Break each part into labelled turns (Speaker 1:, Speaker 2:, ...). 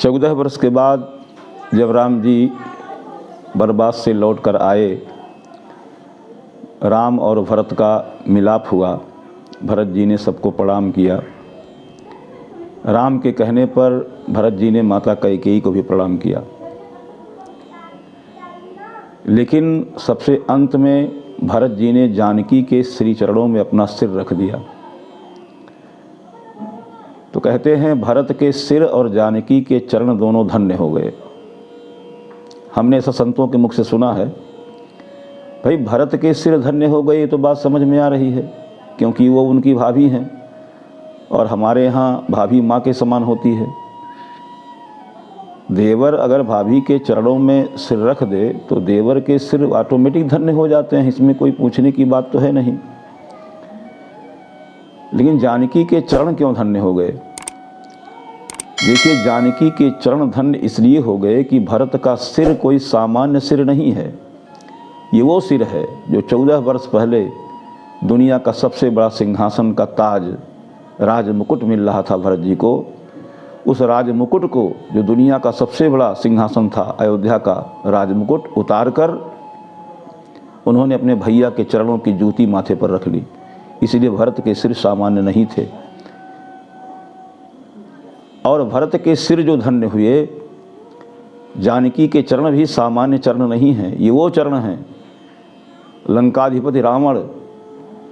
Speaker 1: 14 वर्ष के बाद जब राम जी वनवास से लौट कर आए, राम और भरत का मिलाप हुआ। भरत जी ने सबको प्रणाम किया। राम के कहने पर भरत जी ने माता कैकेयी को भी प्रणाम किया। लेकिन सबसे अंत में भरत जी ने जानकी के श्री चरणों में अपना सिर रख दिया। तो कहते हैं भरत के सिर और जानकी के चरण दोनों धन्य हो गए। हमने ऐसा संतों के मुख से सुना है। भाई भरत के सिर धन्य हो गए, ये तो बात समझ में आ रही है, क्योंकि वो उनकी भाभी हैं और हमारे यहाँ भाभी माँ के समान होती है। देवर अगर भाभी के चरणों में सिर रख दे तो देवर के सिर ऑटोमेटिक धन्य हो जाते हैं, इसमें कोई पूछने की बात तो है नहीं। लेकिन जानकी के चरण क्यों धन्य हो गए? देखिए, जानकी के चरण धन्य इसलिए हो गए कि भरत का सिर कोई सामान्य सिर नहीं है। ये वो सिर है जो 14 वर्ष पहले दुनिया का सबसे बड़ा सिंहासन का ताज, राज मुकुट मिल रहा था भरत जी को। उस राज मुकुट को, जो दुनिया का सबसे बड़ा सिंहासन था, अयोध्या का राज मुकुट, उतार कर उन्होंने अपने भैया के चरणों की जूती माथे पर रख ली। इसलिए भरत के सिर सामान्य नहीं थे। और भरत के सिर जो धन्य हुए, जानकी के चरण भी सामान्य चरण नहीं हैं। ये वो चरण हैं लंकाधिपति रावण,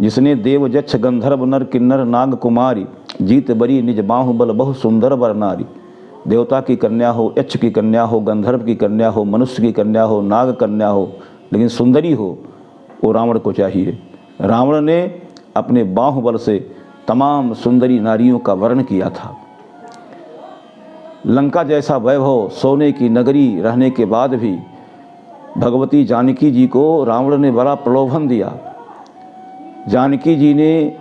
Speaker 1: जिसने देव जक्ष गंधर्व नर किन्नर नाग कुमारी, जीत बरी निज बाहुबल बहु सुंदर बर नारी। देवता की कन्या हो, यक्ष की कन्या हो, गंधर्व की कन्या हो, मनुष्य की कन्या हो, नाग कन्या हो, लेकिन सुंदरी हो, वो रावण को चाहिए। रावण ने अपने बाहुबल से तमाम सुंदरी नारियों का वर्ण किया था। लंका जैसा वैभव, सोने की नगरी रहने के बाद भी भगवती जानकी जी को रावण ने बड़ा प्रलोभन दिया। जानकी जी ने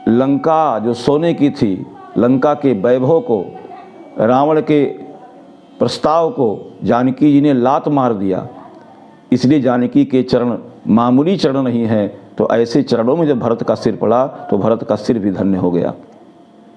Speaker 1: लंका जो सोने की थी, लंका के वैभव को, रावण के प्रस्ताव को जानकी जी ने लात मार दिया। इसलिए जानकी के चरण मामूली चरण नहीं है। तो ऐसे चरणों में जब भरत का सिर पड़ा तो भरत का सिर भी धन्य हो गया।